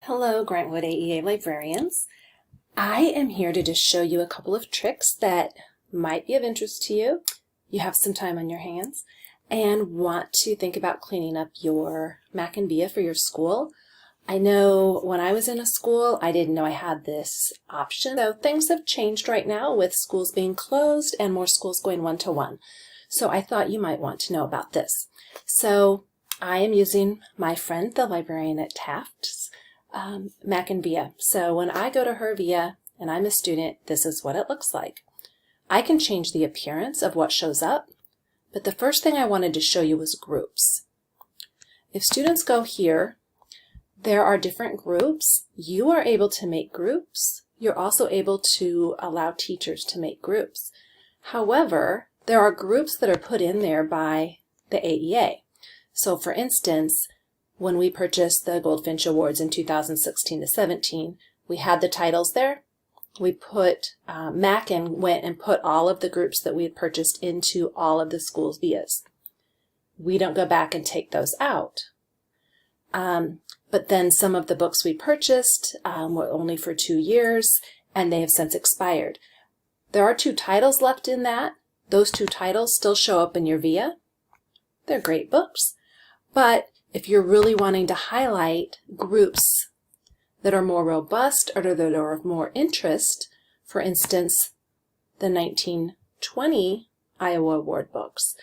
Hello, Grantwood AEA librarians. I am here to just show you a couple of tricks that might be of interest to you. You have some time on your hands and want to think about cleaning up your MackinVIA for your school. I know when I was in a school, I didn't know I had this option. So things have changed right now with schools being closed and more schools going one-to-one. So I thought you might want to know about this. So I am using my friend, the librarian at Taft's, MackinVIA. So when I go to her VIA and I'm a student, this is what it looks like. I can change the appearance of what shows up, but the first thing I wanted to show you was groups. If students go here, there are different groups. You are able to make groups. You're also able to allow teachers to make groups. However, there are groups that are put in there by the AEA. So for instance, when we purchased the Goldfinch Awards in 2016 to 17, we had the titles there. We put, Mackin went and put all of the groups that we had purchased into all of the school's VIAs. We don't go back and take those out. But then some of the books we purchased were only for 2 years, and they have since expired. There are 2 titles left in that. Those 2 titles still show up in your VIA. They're great books. But if you're really wanting to highlight groups that are more robust or that are of more interest, for instance, the 1920 Iowa Award books,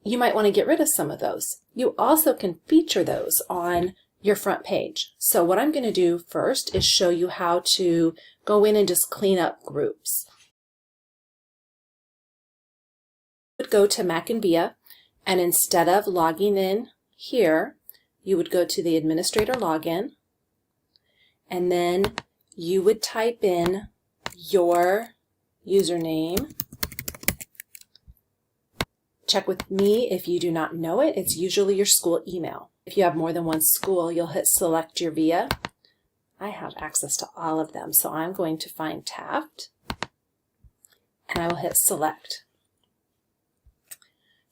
you might want to get rid of some of those. You also can feature those on your front page. So what I'm going to do first is show you how to go in and just clean up groups. You would go to MackinVIA, and instead of logging in here, you would go to the administrator login, and then you would type in your username. Check with me if you do not know it. It's usually your school email. If you have more than one school, you'll hit select your VIA. I have access to all of them, so I'm going to find Taft, and I will hit select.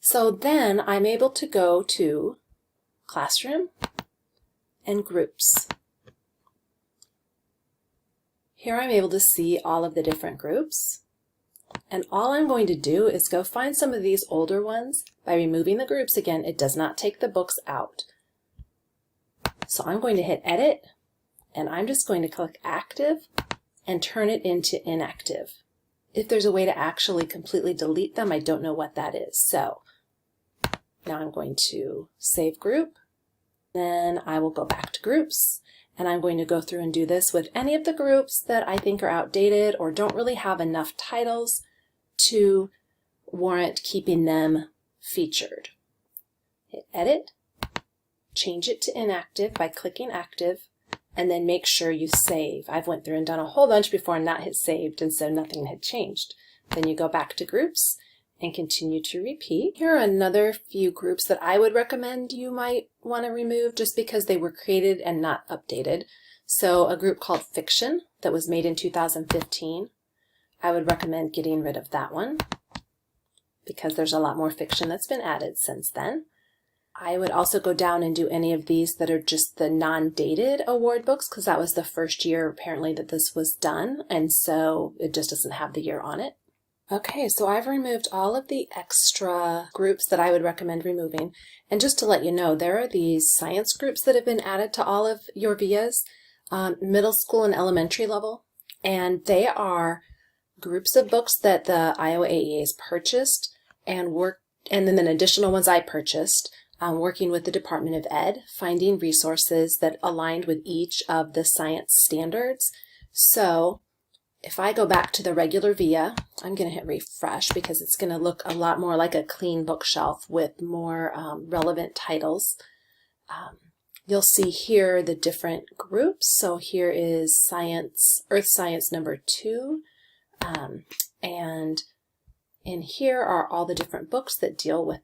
So then I'm able to go to Classroom and Groups. Here I'm able to see all of the different groups. And all I'm going to do is go find some of these older ones. By removing the groups again, it does not take the books out. So I'm going to hit Edit, and I'm just going to click Active and turn it into Inactive. If there's a way to actually completely delete them, I don't know what that is. So now I'm going to save group, then I will go back to groups, and I'm going to go through and do this with any of the groups that I think are outdated or don't really have enough titles to warrant keeping them featured. Hit Edit, change it to Inactive by clicking Active, and then make sure you save. I've went through and done a whole bunch before and not hit saved, and so nothing had changed. Then you go back to groups and continue to repeat. Here are another few groups that I would recommend you might want to remove just because they were created and not updated. So a group called Fiction that was made in 2015. I would recommend getting rid of that one because there's a lot more fiction that's been added since then. I would also go down and do any of these that are just the non-dated award books because that was the first year apparently that this was done, and so it just doesn't have the year on it. Okay, so I've removed all of the extra groups that I would recommend removing. And just to let you know, there are these science groups that have been added to all of your VIAs, middle school and elementary level. And they are groups of books that the Iowa AEAs purchased and then additional ones I purchased, working with the Department of Ed, finding resources that aligned with each of the science standards. So if I go back to the regular VIA, I'm going to hit refresh because it's going to look a lot more like a clean bookshelf with more relevant titles. You'll see here the different groups. So here is Science, Earth Science number 2. And in here are all the different books that deal with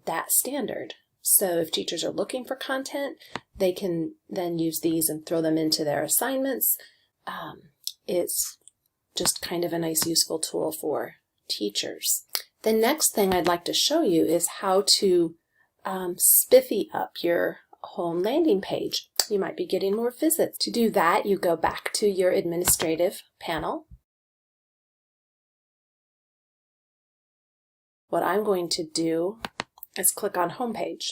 that standard. So if teachers are looking for content, they can then use these and throw them into their assignments. It's just kind of a nice useful tool for teachers. The next thing I'd like to show you is how to spiffy up your home landing page. You might be getting more visits. To do that, you go back to your administrative panel. What I'm going to do is click on Homepage.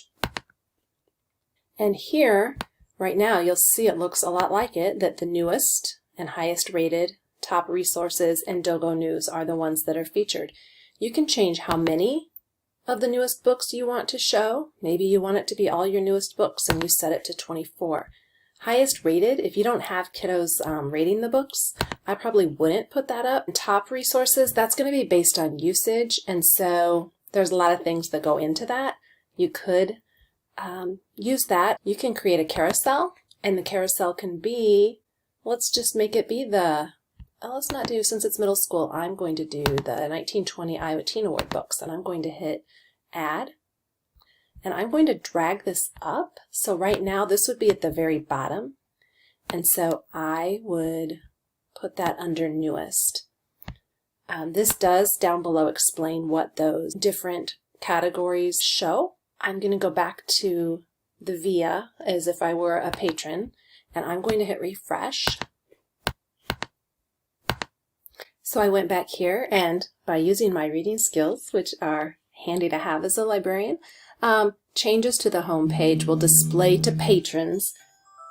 And here, right now, you'll see it looks a lot like it, that the newest and highest rated top resources and Dogo News are the ones that are featured. You can change how many of the newest books you want to show. Maybe you want it to be all your newest books and you set it to 24. Highest rated, if you don't have kiddos rating the books, I probably wouldn't put that up. Top resources, that's going to be based on usage, and so there's a lot of things that go into that. You could use that. You can create a carousel, and the carousel can be, let's just make it be the, let's not do, since it's middle school, I'm going to do the 1920 Iowa Teen Award books, and I'm going to hit Add. And I'm going to drag this up. So right now this would be at the very bottom. And so I would put that under newest. This does down below explain what those different categories show. I'm going to go back to the VIA as if I were a patron, and I'm going to hit refresh. So I went back here, and by using my reading skills, which are handy to have as a librarian, changes to the home page will display to patrons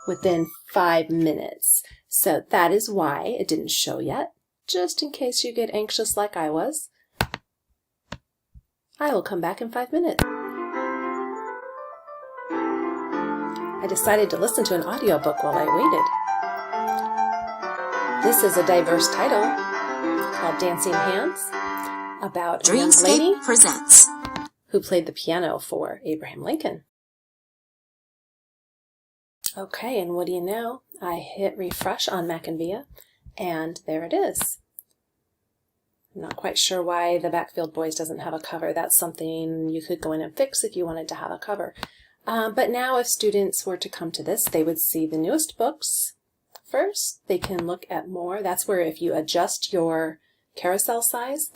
within 5 minutes. So that is why it didn't show yet. Just in case you get anxious like I was, I will come back in 5 minutes. I decided to listen to an audiobook while I waited. This is a diverse title called Dancing Hands, about a young lady presents who played the piano for Abraham Lincoln. Okay, and what do you know? I hit refresh on MackinVIA, and there it is. I'm not quite sure why the Backfield Boys doesn't have a cover. That's something you could go in and fix if you wanted to have a cover. But now if students were to come to this, they would see the newest books first. They can look at more. That's where if you adjust your carousel size,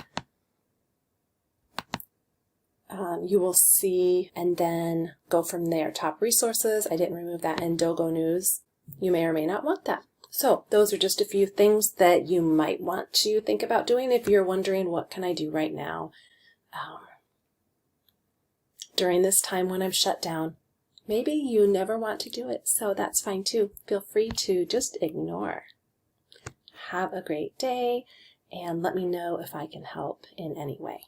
you will see, and then go from there. Top resources, I didn't remove that, and Dogo News. You may or may not want that. So those are just a few things that you might want to think about doing if you're wondering, what can I do right now during this time when I'm shut down? Maybe you never want to do it, so that's fine too. Feel free to just ignore. Have a great day, and let me know if I can help in any way.